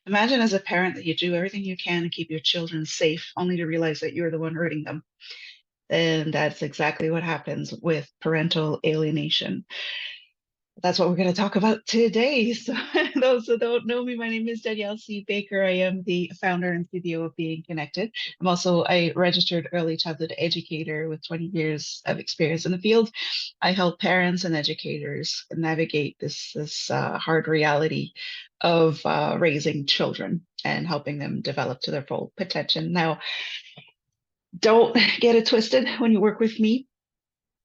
Imagine as a parent that you do everything you can to keep your children safe, only to realize that you're the one hurting them. And that's exactly what happens with parental alienation. That's what we're going to talk about today. So, those who don't know me, my name is Danielle C. Baker. I am the founder and CEO of Being Connected. I'm also a registered early childhood educator with 20 years of experience in the field. I help parents and educators navigate this hard reality of raising children and helping them develop to their full potential. Now, don't get it twisted when you work with me.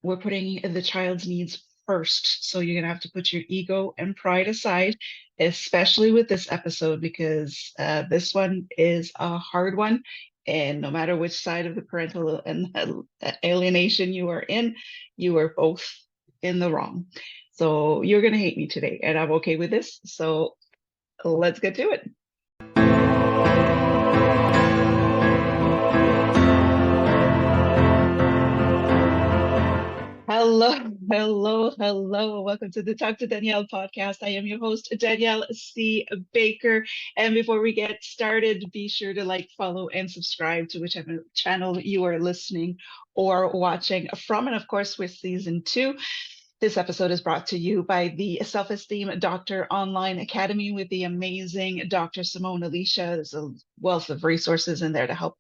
We're putting the child's needs first. So you're going to have to put your ego and pride aside, especially with this episode, because this one is a hard one. And no matter which side of the parental and alienation you are in, you are both in the wrong. So you're going to hate me today, and I'm okay with this. So let's get to it. Hello, hello. Welcome to the Talk to Danielle podcast. I am your host, Danielle C. Baker. And before we get started, be sure to like, follow, and subscribe to whichever channel you are listening or watching from. And of course, with season two, this episode is brought to you by the Self Esteem Doctor Online Academy with the amazing Dr. Simone Alicia. There's a wealth of resources in there to help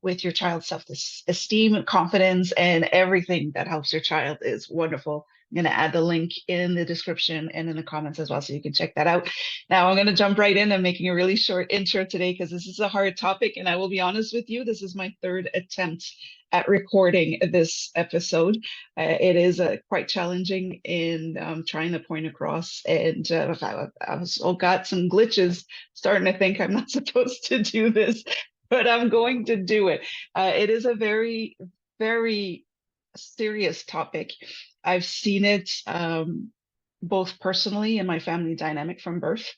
with your child's self-esteem, confidence, and everything that helps your child is wonderful. I'm going to add the link in the description and in the comments as well, so you can check that out. Now, I'm going to jump right in. I'm making a really short intro today because this is a hard topic, and I will be honest with you, this is my third attempt at recording this episode. It is quite challenging in trying to point across, and I've also got some glitches, starting to think I'm not supposed to do this, but I'm going to do it. It is a very, very serious topic. I've seen it both personally in my family dynamic from birth,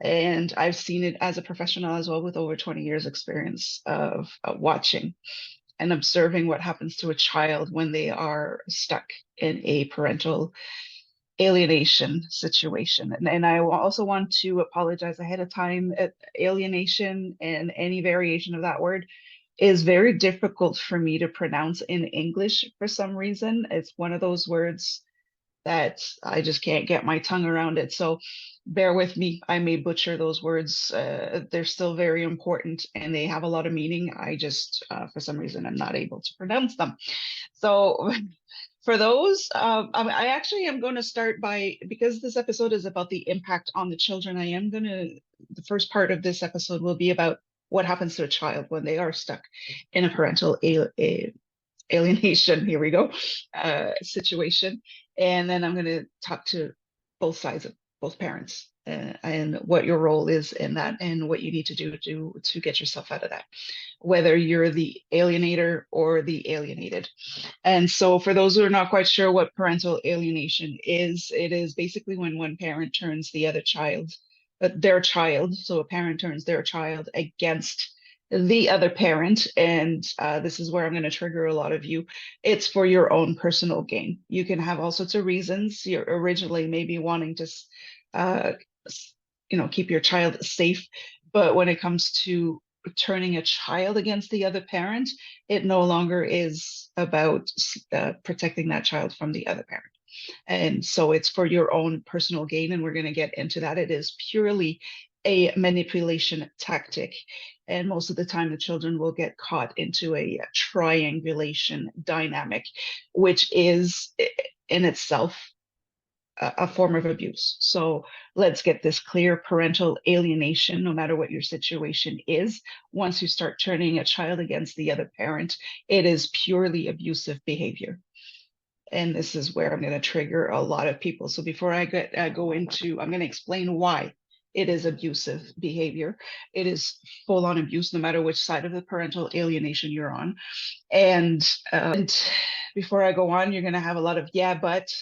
and I've seen it as a professional as well with over 20 years experience of watching and observing what happens to a child when they are stuck in a parental alienation situation. And I also want to apologize ahead of time. Alienation and any variation of that word is very difficult for me to pronounce in English for some reason. It's one of those words that I just can't get my tongue around it. So bear with me. I may butcher those words. They're still very important and they have a lot of meaning. I just, for some reason, I'm not able to pronounce them. So for those, I actually am going to start by, because this episode is about the impact on the children, the first part of this episode will be about what happens to a child when they are stuck in a parental alienation, here we go, situation. And then I'm going to talk to both sides of both parents and what your role is in that and what you need to do to get yourself out of that, whether you're the alienator or the alienated. And so for those who are not quite sure what parental alienation is, it is basically when one parent turns the other child, their child, so a parent turns their child against the other parent. And this is where I'm going to trigger a lot of you. It's for your own personal gain. You can have all sorts of reasons. You're originally maybe wanting to, uh, keep your child safe. But when it comes to turning a child against the other parent, it no longer is about protecting that child from the other parent. And so it's for your own personal gain. And we're going to get into that. It is purely a manipulation tactic. And most of the time, the children will get caught into a triangulation dynamic, which is in itself a form of abuse. So let's get this clear. Parental alienation, no matter what your situation is, once you start turning a child against the other parent, it is purely abusive behavior. And this is where I'm going to trigger a lot of people. So before I go into, I'm going to explain why it is abusive behavior. It is full on abuse, no matter which side of the parental alienation you're on. And before I go on, you're going to have a lot of yeah, but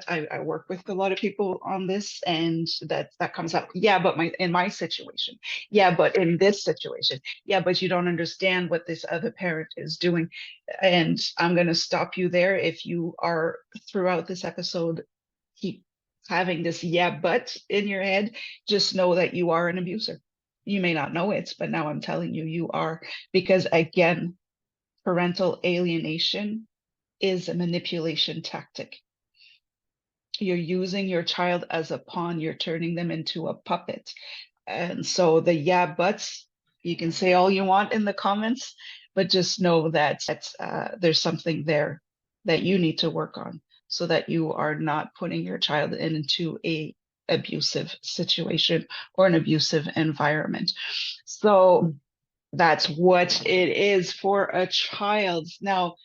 I work with a lot of people on this, and that comes up. Yeah, but in my situation, yeah, but in this situation, yeah, but you don't understand what this other parent is doing. And I'm going to stop you there. If you are throughout this episode, keep having this yeah, but in your head, just know that you are an abuser. You may not know it, but now I'm telling you, you are. Because again, parental alienation is a manipulation tactic. You're using your child as a pawn, you're turning them into a puppet. And so the yeah buts, you can say all you want in the comments, but just know that there's something there that you need to work on so that you are not putting your child into a abusive situation or an abusive environment. So that's what it is for a child. Now,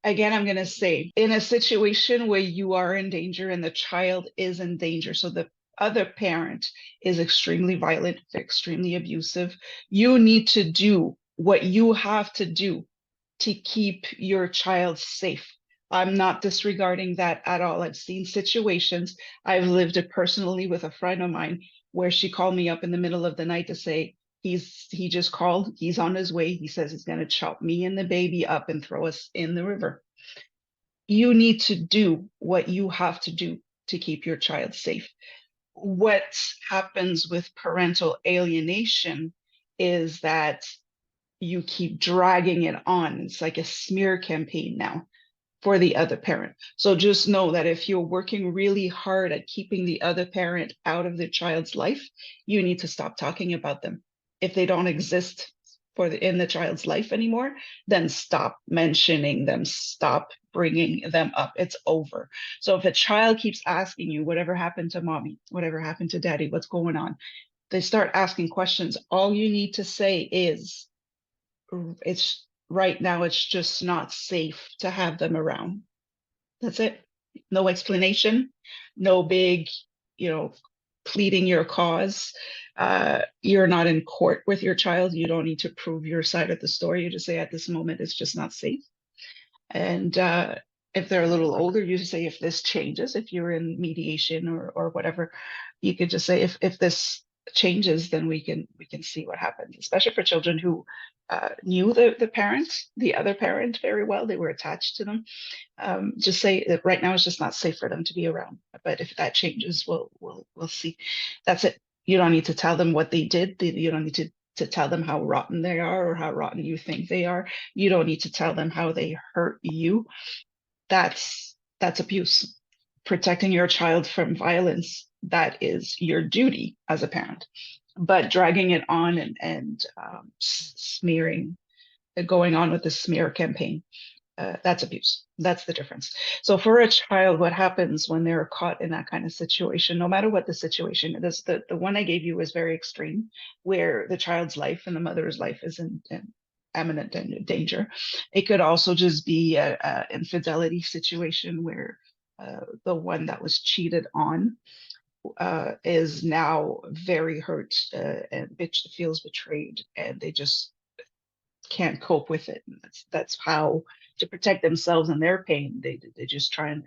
again, I'm going to say in a situation where you are in danger and the child is in danger, so the other parent is extremely violent, extremely abusive, you need to do what you have to do to keep your child safe. I'm not disregarding that at all. I've seen situations, I've lived it personally with a friend of mine where she called me up in the middle of the night to say, he just called, he's on his way. He says he's going to chop me and the baby up and throw us in the river. You need to do what you have to do to keep your child safe. What happens with parental alienation is that you keep dragging it on. It's like a smear campaign now for the other parent. So just know that if you're working really hard at keeping the other parent out of the child's life, you need to stop talking about them. If they don't exist in the child's life anymore, then stop mentioning them, stop bringing them up. It's over. So if a child keeps asking you, whatever happened to mommy, whatever happened to daddy, what's going on? They start asking questions. All you need to say is, it's right now, it's just not safe to have them around. That's it. No explanation, no big, you know, pleading your cause. You're not in court with your child. You don't need to prove your side of the story. You just say at this moment, it's just not safe. And if they're a little older, you say if this changes, if you're in mediation or whatever, you could just say if this changes, then we can see what happens. Especially for children who knew the other parent very well, they were attached to them. Just say that right now it's just not safe for them to be around. But if that changes, we'll see. That's it. You don't need to tell them what they did. You don't need to tell them how rotten they are or how rotten you think they are. You don't need to tell them how they hurt you. That's abuse. Protecting your child from violence, that is your duty as a parent. But dragging it on and smearing, going on with the smear campaign, that's abuse. That's the difference. So for a child, what happens when they're caught in that kind of situation, no matter what the situation is, the one I gave you is very extreme, where the child's life and the mother's life is in imminent danger. It could also just be a infidelity situation where the one that was cheated on is now very hurt and feels betrayed, and they just can't cope with it. And that's how, to protect themselves and their pain, they just try and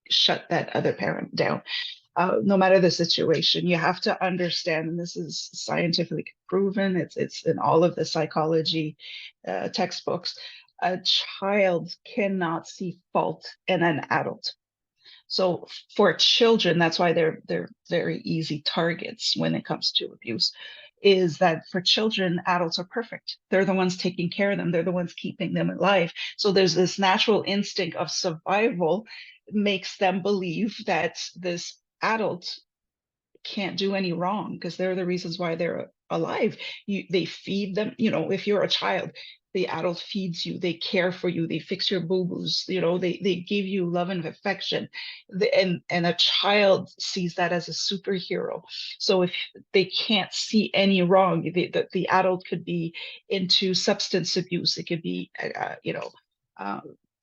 shut that other parent down. No matter the situation, you have to understand, and this is scientifically proven. It's in all of the psychology textbooks. A child cannot see fault in an adult. So for children, that's why they're very easy targets when it comes to abuse, is that for children, adults are perfect. They're the ones taking care of them. They're the ones keeping them alive. So there's this natural instinct of survival makes them believe that this adult can't do any wrong because they're the reasons why they're alive. They feed them, if you're a child, the adult feeds you, they care for you, they fix your boo-boos, they give you love and affection. And a child sees that as a superhero. So if they can't see any wrong, the adult could be into substance abuse, it could be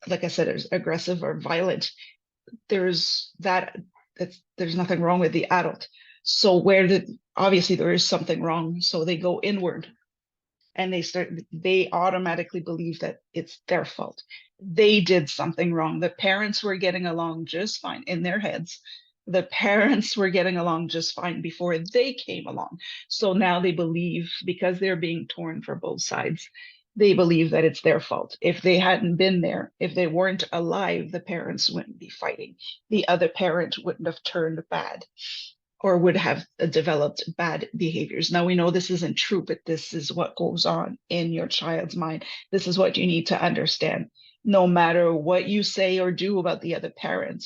like I said, it's aggressive or violent. There's that there's nothing wrong with the adult. So obviously there is something wrong. So they go inward and they automatically believe that it's their fault. They did something wrong. The parents were getting along just fine in their heads. The parents were getting along just fine before they came along. So now they believe, because they're being torn for both sides, they believe that it's their fault. If they hadn't been there, if they weren't alive, the parents wouldn't be fighting. The other parent wouldn't have turned bad. or would have developed bad behaviors. Now we know this isn't true, but this is what goes on in your child's mind. This is what you need to understand. No matter what you say or do about the other parent,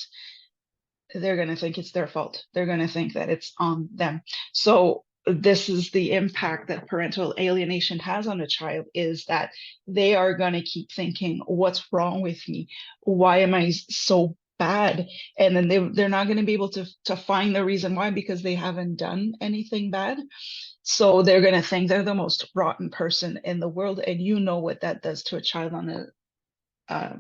they're going to think it's their fault. They're going to think that it's on them. So this is the impact that parental alienation has on a child, is that they are going to keep thinking, what's wrong with me? Why am I so bad? And then they're not going to be able to find the reason why, because they haven't done anything bad. So they're going to think they're the most rotten person in the world. And you know what that does to a child on a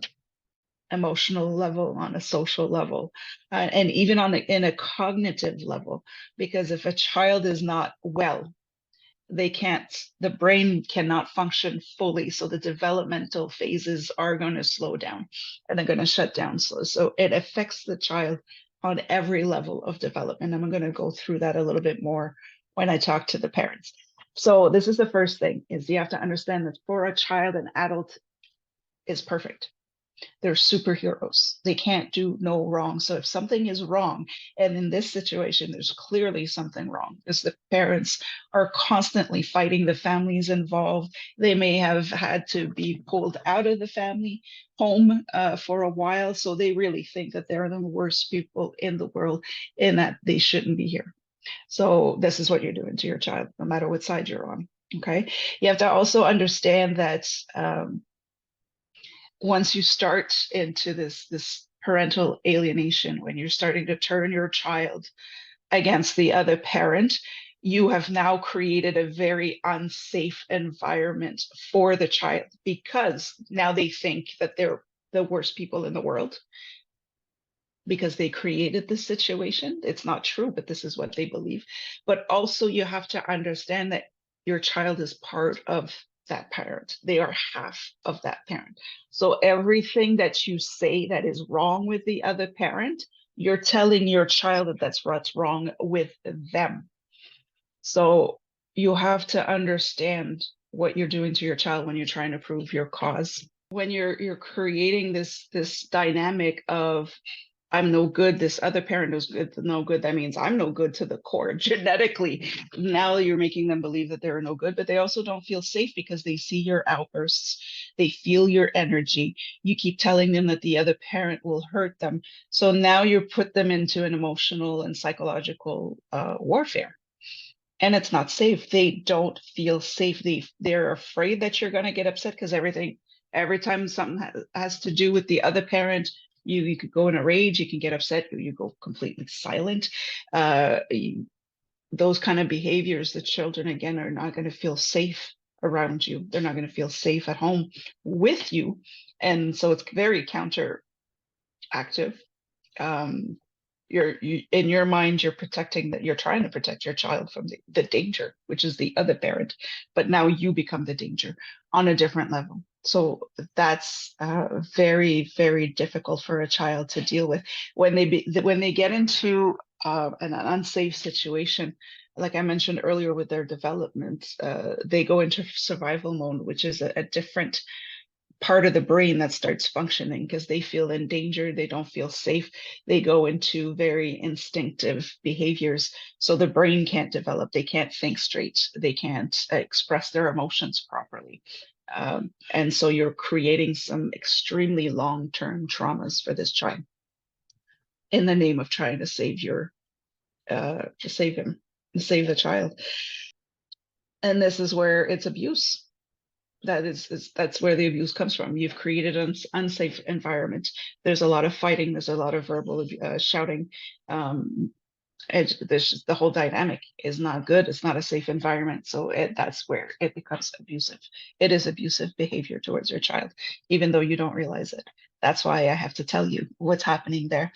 emotional level, on a social level, and even in a cognitive level. Because if a child is not well, the brain cannot function fully. So the developmental phases are going to slow down and they're going to shut down. So it affects the child on every level of development. I'm going to go through that a little bit more when I talk to the parents. So this is the first thing, is you have to understand that for a child, an adult is perfect. They're superheroes. They can't do no wrong. So if something is wrong, and in this situation, there's clearly something wrong, because the parents are constantly fighting, the families involved. They may have had to be pulled out of the family home for a while. So they really think that they're the worst people in the world and that they shouldn't be here. So this is what you're doing to your child, no matter what side you're on. Okay. You have to also understand that once you start into this parental alienation, when you're starting to turn your child against the other parent, you have now created a very unsafe environment for the child, because now they think that they're the worst people in the world because they created this situation. It's not true, but this is what they believe. But also, you have to understand that your child is part of that parent. They are half of that parent. So everything that you say that is wrong with the other parent, you're telling your child that that's what's wrong with them. So you have to understand what you're doing to your child when you're trying to prove your cause. When you're creating this dynamic of, I'm no good, this other parent is good, no good, that means I'm no good to the core genetically. Now you're making them believe that they're no good, but they also don't feel safe because they see your outbursts, they feel your energy. You keep telling them that the other parent will hurt them. So now you put them into an emotional and psychological warfare. And it's not safe. They don't feel safe. They're afraid that you're going to get upset, because every time something has to do with the other parent, you could go in a rage, you can get upset, you go completely silent. Uh, those kind of behaviors, the children again are not going to feel safe around you. They're not going to feel safe at home with you, and so it's very counteractive. Um, in your mind, you're trying to protect your child from the danger, which is the other parent, but now you become the danger on a different level. So that's very, very difficult for a child to deal with when they get into an unsafe situation. Like I mentioned earlier, with their development, they go into survival mode, which is a different part of the brain that starts functioning, because they feel in danger, they don't feel safe. They go into very instinctive behaviors. So the brain can't develop, they can't think straight, they can't express their emotions properly. And so you're creating some extremely long-term traumas for this child in the name of trying to to save him, to save the child. And this is where it's abuse. That's where the abuse comes from. You've created an unsafe environment. There's a lot of fighting. There's a lot of verbal shouting. The whole dynamic is not good. It's not a safe environment. So that's where it becomes abusive. It is abusive behavior towards your child, even though you don't realize it. That's why I have to tell you what's happening there.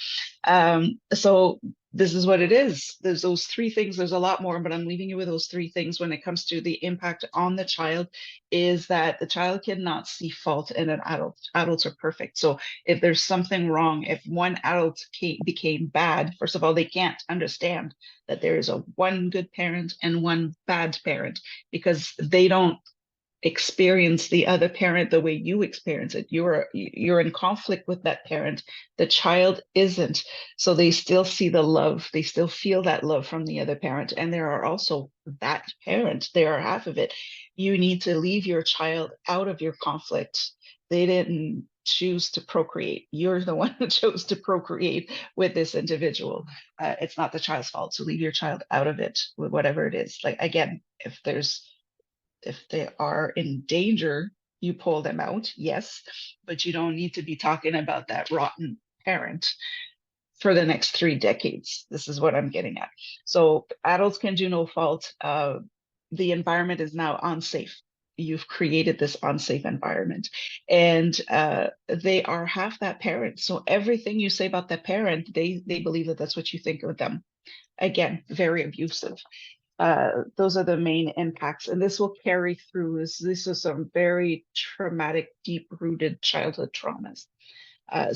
So this is what it is. There's those three things. There's a lot more, but I'm leaving you with those three things when it comes to the impact on the child, is that the child cannot see fault in an adult. Adults are perfect. So if there's something wrong, if one adult became bad, first of all, they can't understand that there is one good parent and one bad parent, because they don't experience the other parent the way you experience it. You're in conflict with that parent. The child isn't. So they still see the love. They still feel that love from the other parent. And there are also that parent. They are half of it. You need to leave your child out of your conflict. They didn't choose to procreate. You're the one who chose to procreate with this individual. It's not the child's fault. So leave your child out of it with whatever it is. Like, again, if they are in danger, you pull them out, yes, but you don't need to be talking about that rotten parent for the next 3 decades. This is what I'm getting at. So adults can do no fault. The environment is now unsafe. You've created this unsafe environment, and they are half that parent. So everything you say about that parent, they believe that that's what you think of them. Again, very abusive. Those are the main impacts, and this will carry through. This is some very traumatic, deep-rooted childhood traumas,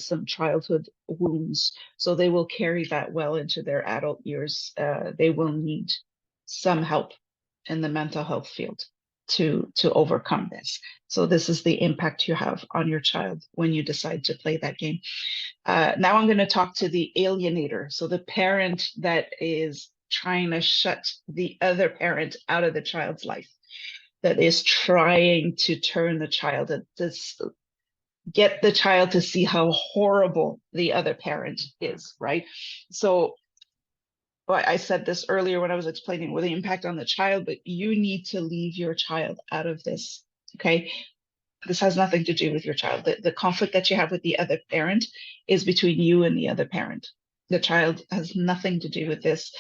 some childhood wounds. So they will carry that well into their adult years. They will need some help in the mental health field to overcome this. So this is the impact you have on your child when you decide to play that game. Now I'm going to talk to the alienator. So the parent that is trying to shut the other parent out of the child's life, that is trying to turn the child, to get the child to see how horrible the other parent is, right? So well, I said this earlier when I was explaining what the impact on the child, but you need to leave your child out of this, okay? This has nothing to do with your child. The conflict that you have with the other parent is between you and the other parent. The child has nothing to do with this,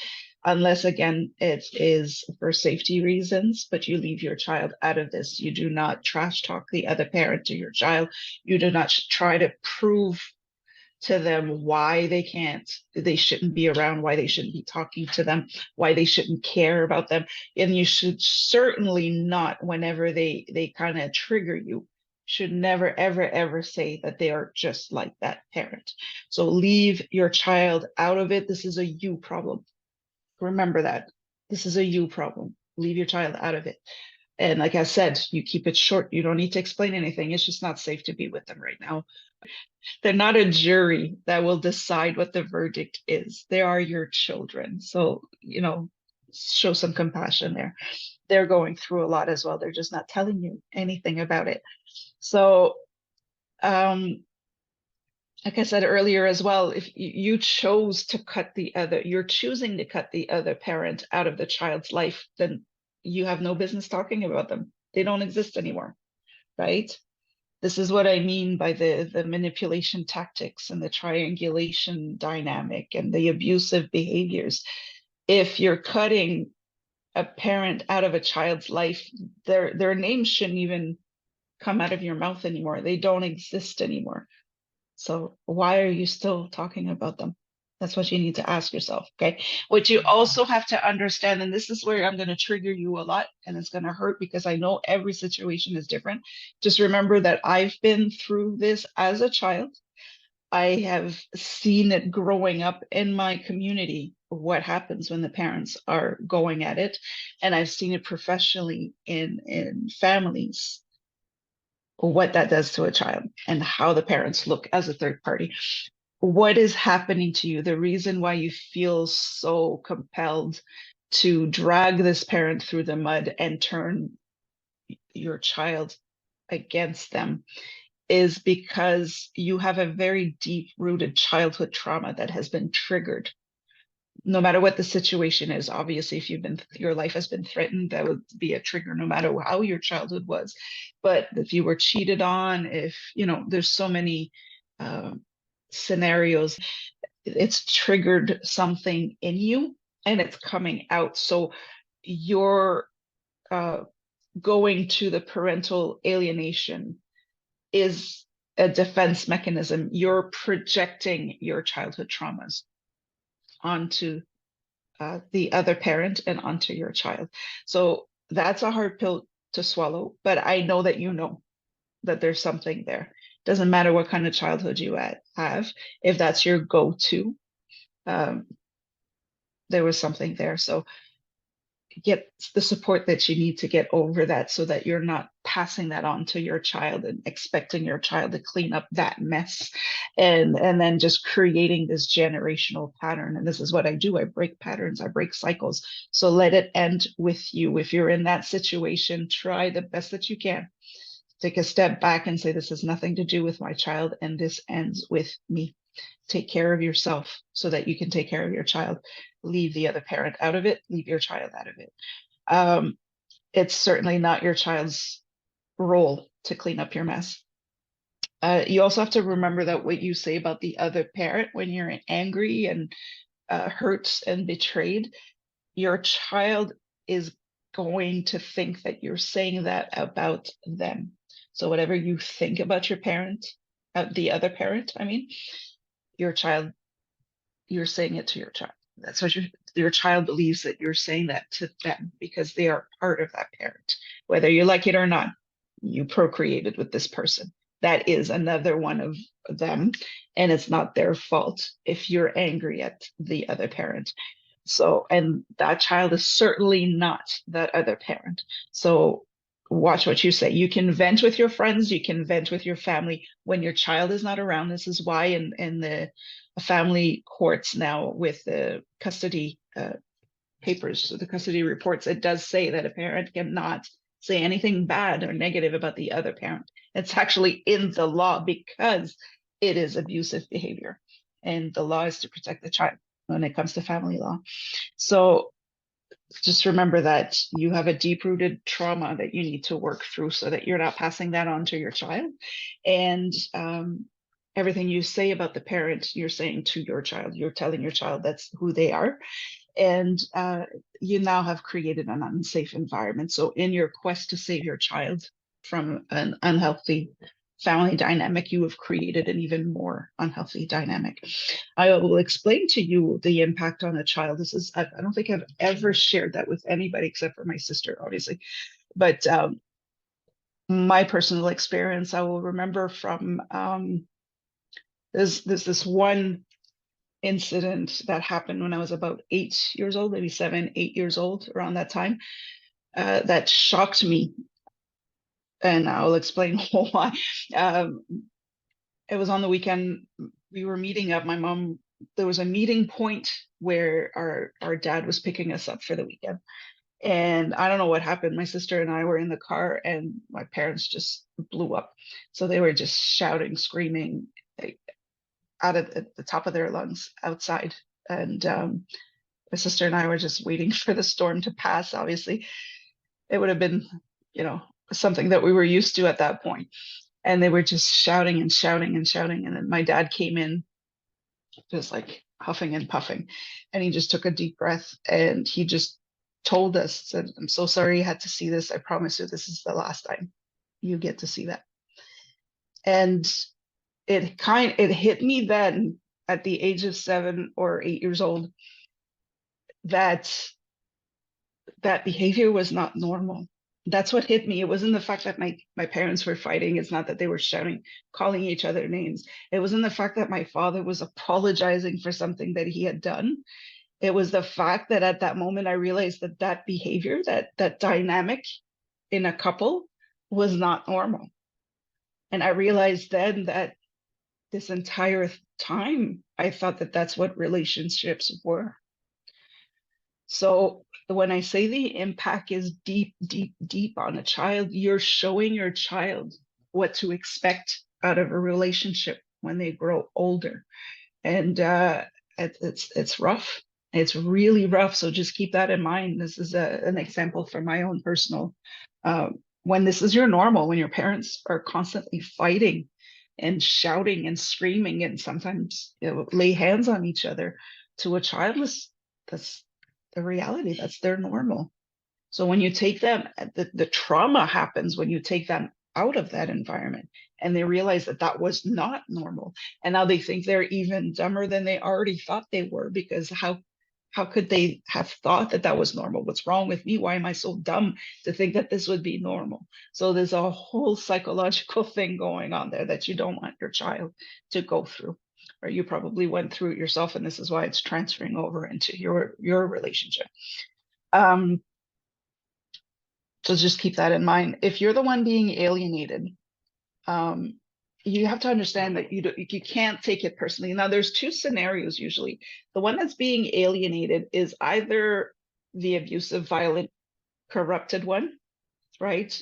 unless, again, it is for safety reasons, but you leave your child out of this. You do not trash talk the other parent to your child. You do not try to prove to them why they shouldn't be around, why they shouldn't be talking to them, why they shouldn't care about them. And you should certainly not, whenever they kind of trigger you, should never, ever, ever say that they are just like that parent. So leave your child out of it. This is a you problem. Remember that. This is a you problem. Leave your child out of it. And like I said, you keep it short. You don't need to explain anything. It's just not safe to be with them right now. They're not a jury that will decide what the verdict is. They are your children. So, show some compassion there. They're going through a lot as well. They're just not telling you anything about it. So, like I said earlier as well, if you chose to you're choosing to cut the other parent out of the child's life, then you have no business talking about them. They don't exist anymore, right? This is what I mean by the manipulation tactics and the triangulation dynamic and the abusive behaviors. If you're cutting a parent out of a child's life, their names shouldn't even come out of your mouth anymore. They don't exist anymore. So why are you still talking about them? That's what you need to ask yourself, okay? What you also have to understand, and this is where I'm going to trigger you a lot, and it's going to hurt because I know every situation is different. Just remember that I've been through this as a child. I have seen it growing up in my community, what happens when the parents are going at it. And I've seen it professionally in families, what that does to a child and how the parents look as a third party. What is happening to you? The reason why you feel so compelled to drag this parent through the mud and turn your child against them is because you have a very deep-rooted childhood trauma that has been triggered. No matter what the situation is, obviously, if your life has been threatened, that would be a trigger no matter how your childhood was. But if you were cheated on, there's so many scenarios, it's triggered something in you and it's coming out. So you're going to the parental alienation is a defense mechanism. You're projecting your childhood traumas onto the other parent and onto your child. So that's a hard pill to swallow, but I know that you know that there's something there. Doesn't matter what kind of childhood you have, if that's your go-to, there was something there. So get the support that you need to get over that, so that you're not passing that on to your child and expecting your child to clean up that mess, and then just creating this generational pattern. And this is what I do. I break patterns, I break cycles. So let it end with you. If you're in that situation, try the best that you can. Take a step back and say, this has nothing to do with my child, and this ends with me. Take care of yourself so that you can take care of your child. Leave the other parent out of it, leave your child out of it. um, it's certainly not your child's role to clean up your mess. You also have to remember that what you say about the other parent when you're angry and hurt and betrayed, your child is going to think that you're saying that about them. So whatever you think about your parent, the other parent, I mean, your child, you're saying it to your child. That's what your child believes, that you're saying that to them because they are part of that parent. Whether you like it or not, you procreated with this person. That is another one of them, and it's not their fault if you're angry at the other parent. So, and that child is certainly not that other parent. So watch what you say. You can vent with your friends, you can vent with your family when your child is not around. This is why in the family courts now, with the custody papers, so the custody reports, it does say that a parent cannot say anything bad or negative about the other parent. It's actually in the law because it is abusive behavior. And the law is to protect the child when it comes to family law. So just remember that you have a deep-rooted trauma that you need to work through so that you're not passing that on to your child. And everything you say about the parent, you're saying to your child. You're telling your child that's who they are. And you now have created an unsafe environment. So in your quest to save your child from an unhealthy family dynamic, you have created an even more unhealthy dynamic. I will explain to you the impact on a child. This is, I don't think I've ever shared that with anybody except for my sister, obviously. But my personal experience, I will remember from there's this one incident that happened when I was about 8 years old, maybe 7, 8 years old, around that time, that shocked me. And I'll explain why. Um, it was on the weekend. We were meeting up. My mom, there was a meeting point where our dad was picking us up for the weekend. And I don't know what happened. My sister and I were in the car, and my parents just blew up. So they were just shouting, screaming, like, out of the top of their lungs outside. And my sister and I were just waiting for the storm to pass. Obviously, it would have been, you know, something that we were used to at that point. And they were just shouting and shouting and shouting. And then my dad came in, just like huffing and puffing. And he just took a deep breath and he just told us, said, I'm so sorry you had to see this. I promise you, this is the last time you get to see that. And it hit me then at the age of 7 or 8 years old that that behavior was not normal. That's what hit me. It wasn't the fact that my parents were fighting. It's not that they were shouting, calling each other names. It wasn't the fact that my father was apologizing for something that he had done. It was the fact that at that moment I realized that that behavior, that dynamic in a couple was not normal. And I realized then that this entire time I thought that that's what relationships were. So when I say the impact is deep, deep, deep on a child, you're showing your child what to expect out of a relationship when they grow older. And it's rough. It's really rough. So just keep that in mind. This is an example from my own personal. When this is your normal, when your parents are constantly fighting and shouting and screaming, and sometimes, you know, lay hands on each other, to a child, that's the reality. That's their normal. So when you take them, the trauma happens when you take them out of that environment and they realize that that was not normal. And now they think they're even dumber than they already thought they were, because how could they have thought that that was normal? What's wrong with me? Why am I so dumb to think that this would be normal? So there's a whole psychological thing going on there that you don't want your child to go through, or you probably went through it yourself, and this is why it's transferring over into your relationship. So just keep that in mind. If you're the one being alienated, um, you have to understand that you can't take it personally. Now, there's two scenarios usually. The one that's being alienated is either the abusive, violent, corrupted one, right?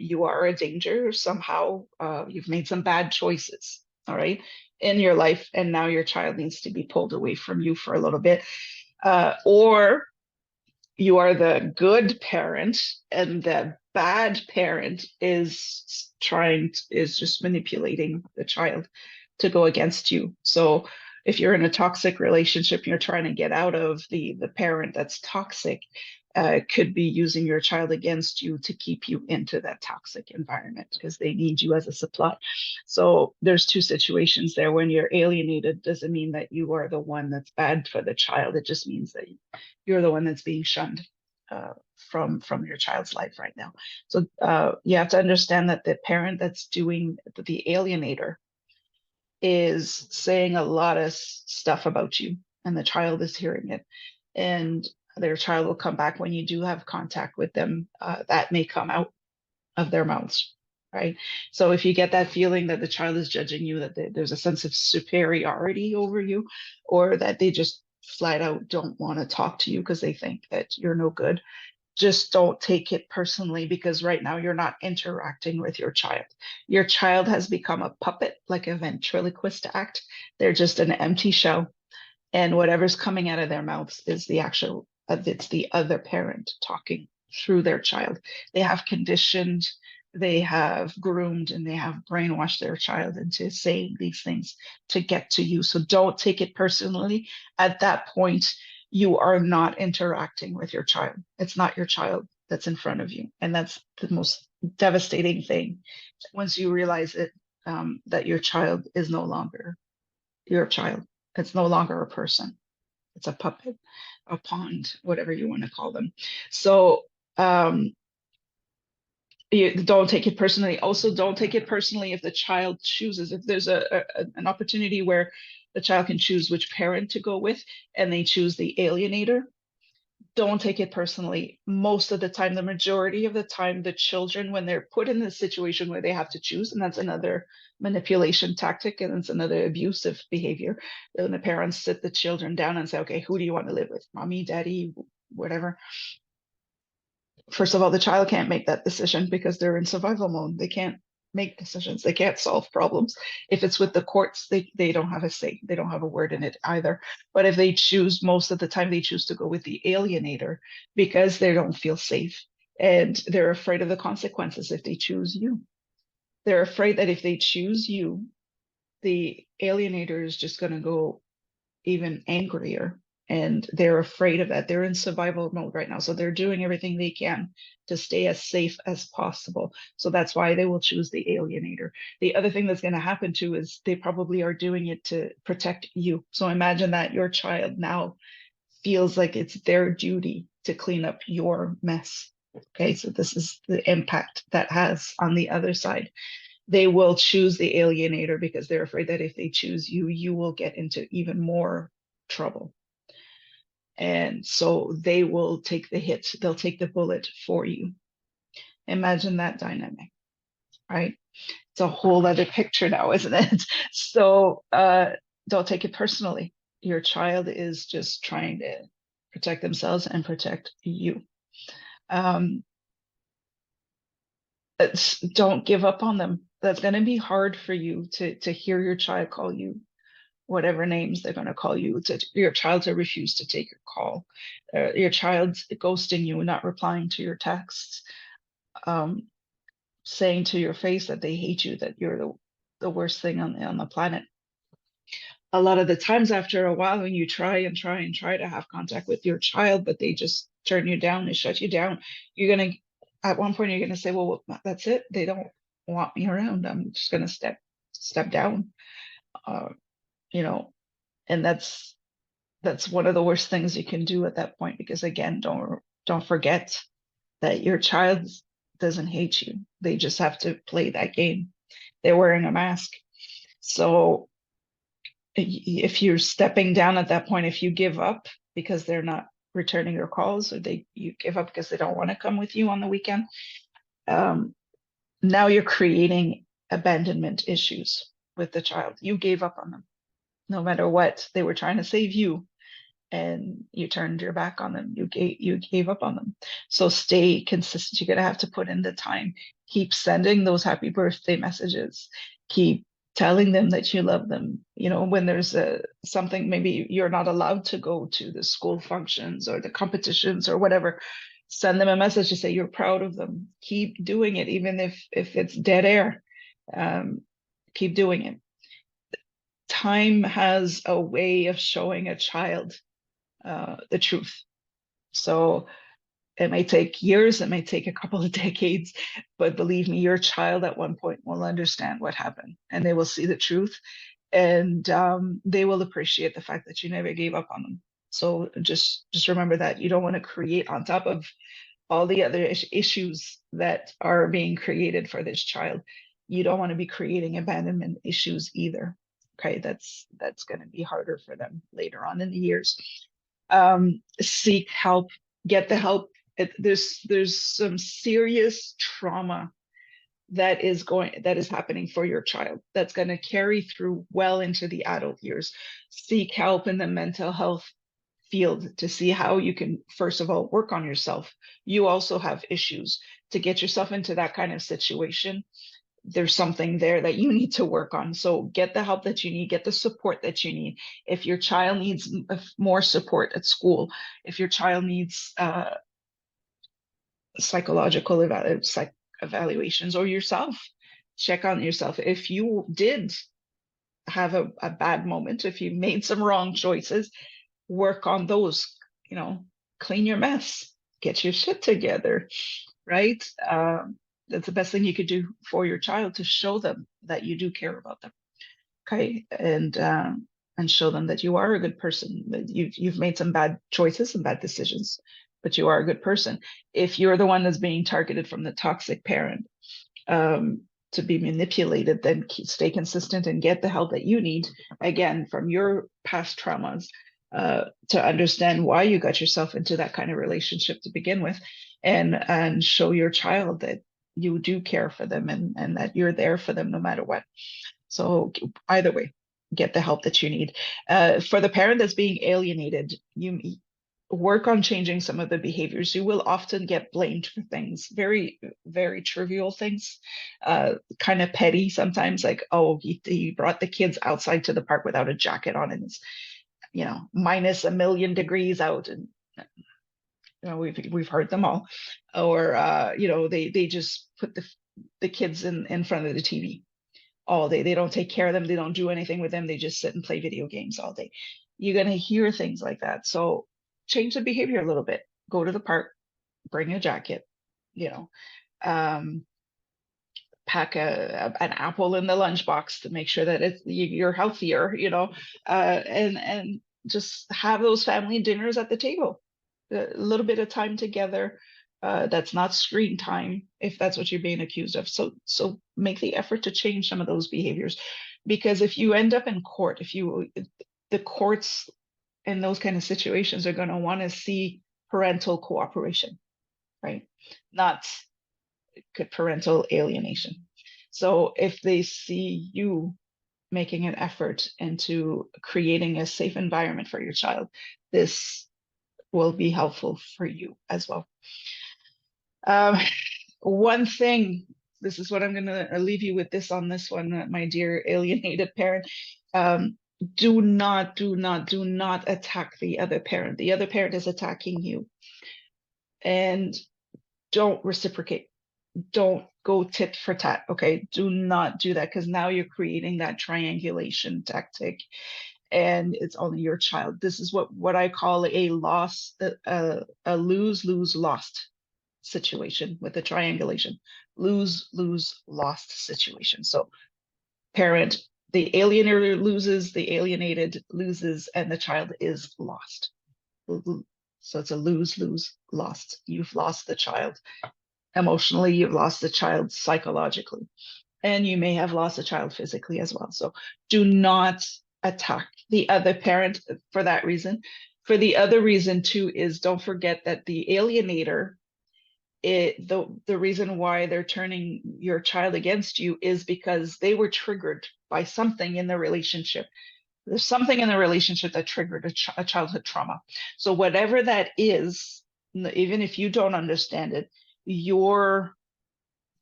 You are a danger somehow. You've made some bad choices, all right, in your life, and now your child needs to be pulled away from you for a little bit. Or you are the good parent, and the bad parent is just manipulating the child to go against you. So if you're in a toxic relationship, you're trying to get out of the parent that's toxic, could be using your child against you to keep you into that toxic environment because they need you as a supply. So there's two situations there. When you're alienated, doesn't mean that you are the one that's bad for the child. It just means that you're the one that's being shunned from your child's life right now. So you have to understand that the parent that's doing the alienator is saying a lot of stuff about you, and the child is hearing it. And their child will come back when you do have contact with them. That may come out of their mouths, right? So if you get that feeling that the child is judging you, that there's a sense of superiority over you, or that they just flat out don't want to talk to you because they think that you're no good, just don't take it personally, because right now you're not interacting with your child. Your child has become a puppet, like a ventriloquist act. They're just an empty shell, and whatever's coming out of their mouths is the actual, it's the other parent talking through their child. They have conditioned, they have groomed, and they have brainwashed their child into saying these things to get to you. So don't take it personally. At that point, you are not interacting with your child. It's not your child that's in front of you. And that's the most devastating thing. Once you realize it, that your child is no longer your child. It's no longer a person. It's a puppet, a pawn, whatever you want to call them. So you don't take it personally. Also, don't take it personally if the child chooses. If there's an opportunity where the child can choose which parent to go with, and they choose the alienator, don't take it personally. Most of the time, the majority of the time, the children, when they're put in this situation where they have to choose, and that's another manipulation tactic, and it's another abusive behavior. When the parents sit the children down and say, okay, who do you want to live with? Mommy, daddy, whatever. First of all, the child can't make that decision because they're in survival mode. They can't make decisions. They can't solve problems. If it's with the courts, they don't have a say. They don't have a word in it either. But if they choose, most of the time they choose to go with the alienator because they don't feel safe. And they're afraid of the consequences if they choose you. They're afraid that if they choose you, the alienator is just going to go even angrier, and they're afraid of that. They're in survival mode right now, so they're doing everything they can to stay as safe as possible. So that's why they will choose the alienator. The other thing that's going to happen too is they probably are doing it to protect you. So imagine that your child now feels like it's their duty to clean up your mess. Okay, so this is the impact that has on the other side. They will choose the alienator because they're afraid that if they choose you, you will get into even more trouble. And so they will take the hit, they'll take the bullet for you. Imagine that dynamic, right? It's a whole other picture now, isn't it? So don't take it personally. Your child is just trying to protect themselves and protect you. Um, don't give up on them. That's going to be hard for you to hear your child call you whatever names they're going to call you, to your child to refuse to take your call, your child's ghosting you, not replying to your texts, um, saying to your face that they hate you, that you're the worst thing on the planet. A lot of the times after a while, when you try and try and try to have contact with your child, but they just turn you down, they shut you down, you're going to, at one point, you're going to say, well, that's it. They don't want me around. I'm just going to step down, uh, you know, and that's one of the worst things you can do at that point, because again, don't forget that your child doesn't hate you. They just have to play that game. They're wearing a mask. So if you're stepping down at that point, if you give up because they're not returning your calls, or you give up because they don't want to come with you on the weekend. Now you're creating abandonment issues with the child. You gave up on them. No matter what, they were trying to save you, and you turned your back on them. You gave up on them. So stay consistent. You're gonna have to put in the time. Keep sending those happy birthday messages. Keep telling them that you love them. When there's something, maybe you're not allowed to go to the school functions or the competitions or whatever. Send them a message to say you're proud of them. Keep doing it, even if it's dead air. Keep doing it. Time has a way of showing a child the truth. So it may take years, it may take a couple of decades, but believe me, your child at one point will understand what happened, and they will see the truth, and they will appreciate the fact that you never gave up on them. So just remember that you don't want to create on top of all the other issues that are being created for this child. You don't want to be creating abandonment issues either. Okay, that's going to be harder for them later on in the years. Seek help, get the help. There's some serious trauma that is happening for your child that's going to carry through well into the adult years. Seek help in the mental health field to see how you can, first of all, work on yourself. You also have issues. To get yourself into that kind of situation, there's something there that you need to work on. So get the help that you need, get the support that you need. If your child needs more support at school, if your child needs psychological evaluations, or yourself, check on yourself. If you did have a bad moment, if you made some wrong choices, work on those, clean your mess, get your shit together, right? That's the best thing you could do for your child, to show them that you do care about them. Okay. And show them that you are a good person, that you've made some bad choices and bad decisions, but you are a good person. If you're the one that's being targeted from the toxic parent, to be manipulated, then stay consistent and get the help that you need, again, from your past traumas, to understand why you got yourself into that kind of relationship to begin with, and show your child that you do care for them, and that you're there for them no matter what. So either way, get the help that you need. For the parent that's being alienated, you work on changing some of the behaviors. You will often get blamed for things, very, very trivial things, kind of petty sometimes, like, oh, he brought the kids outside to the park without a jacket on, and it's, minus a million degrees out, and we've heard them all. Or they just put the kids in front of the TV all day. They don't take care of them. They don't do anything with them. They just sit and play video games all day. You're going to hear things like that. So change the behavior a little bit. Go to the park, bring a jacket, pack an apple in the lunchbox to make sure that you're healthier, and just have those family dinners at the table. A little bit of time together. That's not screen time, if that's what you're being accused of. So make the effort to change some of those behaviors, because if you end up in court, the courts in those kind of situations are going to want to see parental cooperation, right? Not parental alienation. So if they see you making an effort into creating a safe environment for your child, this will be helpful for you as well. One thing, this is what I'm going to leave you with this on this one, my dear alienated parent. Do not attack the other parent. The other parent is attacking you. And don't reciprocate. Don't go tit for tat. Okay. Do not do that, because now you're creating that triangulation tactic, and it's only your child. This is what I call a lose-lose-lost situation with the triangulation. Lose, lose, lost situation. So parent, the alienator loses, the alienated loses, and the child is lost. So it's a lose, lose, lost. You've lost the child emotionally, you've lost the child psychologically, and you may have lost the child physically as well. So do not attack the other parent for that reason. For the other reason too is don't forget that the alienator, the reason why they're turning your child against you is because they were triggered by something in the relationship. There's something in the relationship that triggered a childhood trauma. So whatever that is, even if you don't understand it, your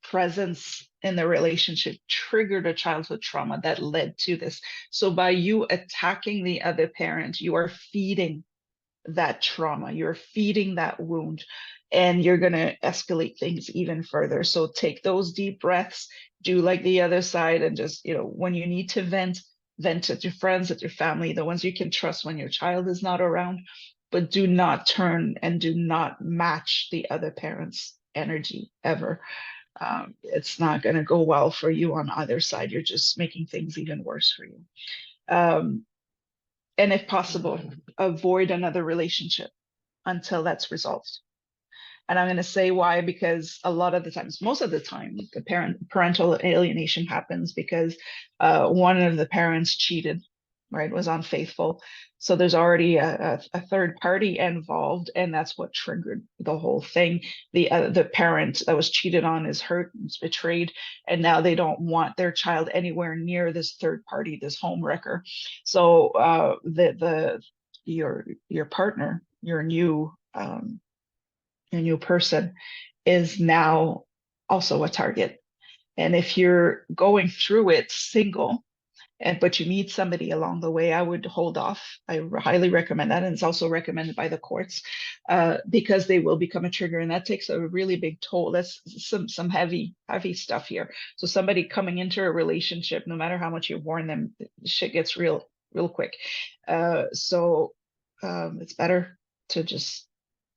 presence in the relationship triggered a childhood trauma that led to this. So by you attacking the other parent, you are feeding that trauma, you're feeding that wound, and you're going to escalate things even further. So take those deep breaths, do like the other side, and just, when you need to vent, vent at your friends, at your family, the ones you can trust when your child is not around, but do not turn and do not match the other parent's energy ever. It's not going to go well for you on either side. You're just making things even worse for you. Um, and if possible, avoid another relationship until that's resolved. And I'm going to say why, because a lot of the times, most of the time, the parental alienation happens because one of the parents cheated, right, was unfaithful. So there's already a third party involved, and that's what triggered the whole thing. The parent that was cheated on is hurt, is betrayed, and now they don't want their child anywhere near this third party, this home wrecker. So your partner, your new person is now also a target. And if you're going through it single, but you meet somebody along the way, I would hold off. I highly recommend that, and it's also recommended by the courts because they will become a trigger, and that takes a really big toll. That's some heavy stuff here. So somebody coming into a relationship, no matter how much you warn them, shit gets real quick. So it's better to just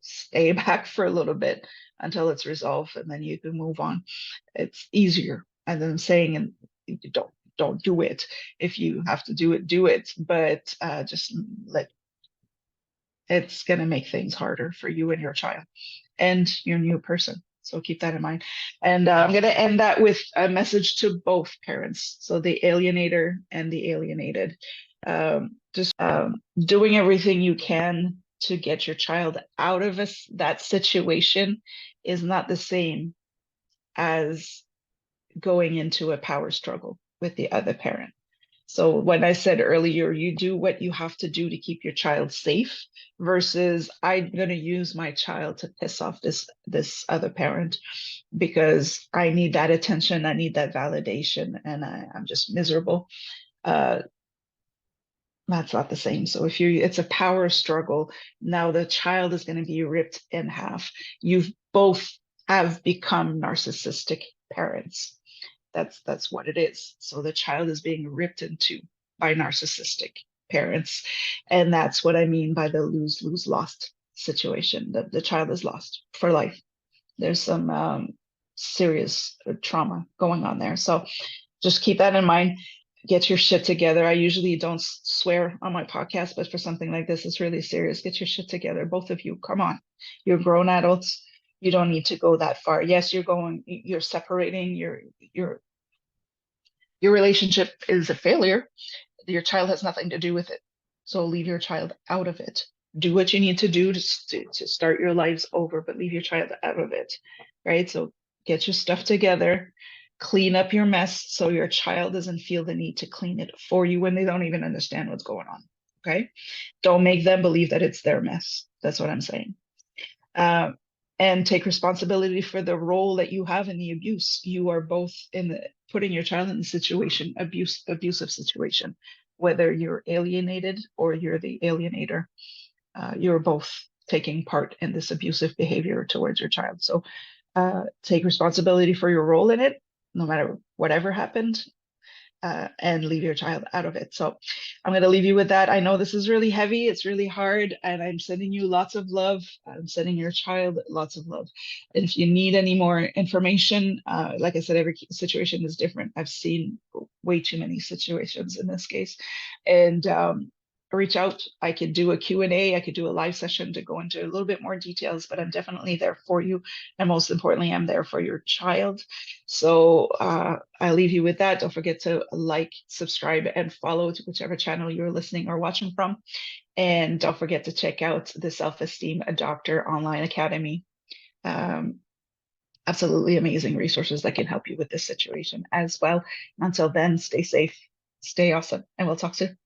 stay back for a little bit until it's resolved, and then you can move on. It's easier. And then saying, and don't do it. If you have to do it, do it. But just let it's going to make things harder for you and your child and your new person. So keep that in mind. And I'm going to end that with a message to both parents. So the alienator and the alienated. Just doing everything you can to get your child out of that situation is not the same as going into a power struggle with the other parent. So when I said earlier, you do what you have to do to keep your child safe versus I'm going to use my child to piss off this other parent because I need that attention, I need that validation, and I'm just miserable. That's not the same. So it's a power struggle. Now the child is going to be ripped in half. You've both have become narcissistic parents. That's what it is. So the child is being ripped into by narcissistic parents. And that's what I mean by the lose lost situation. The child is lost for life. There's some serious trauma going on there. So just keep that in mind. Get your shit together. I usually don't swear on my podcast, but for something like this, it's really serious. Get your shit together. Both of you, come on. You're grown adults. You don't need to go that far. Yes, you're separating, your relationship is a failure. Your child has nothing to do with it. So leave your child out of it. Do what you need to do to start your lives over, but leave your child out of it, right? So get your stuff together, clean up your mess so your child doesn't feel the need to clean it for you when they don't even understand what's going on, okay? Don't make them believe that it's their mess. That's what I'm saying. And take responsibility for the role that you have in the abuse. You are both putting your child in the situation, abusive situation, whether you're alienated or you're the alienator. You're both taking part in this abusive behavior towards your child. So take responsibility for your role in it, no matter whatever happened, and leave your child out of it. So I'm going to leave you with that. I know this is really heavy. It's really hard. And I'm sending you lots of love. I'm sending your child lots of love. And if you need any more information, like I said, every situation is different. I've seen way too many situations in this case. And reach out. I could do a Q&A. I could do a live session to go into a little bit more details, but I'm definitely there for you. And most importantly, I'm there for your child. So I'll leave you with that. Don't forget to like, subscribe, and follow to whichever channel you're listening or watching from. And don't forget to check out the Self-Esteem Doctor Online Academy. Um, Absolutely amazing resources that can help you with this situation as well. Until then, stay safe, stay awesome, and we'll talk soon.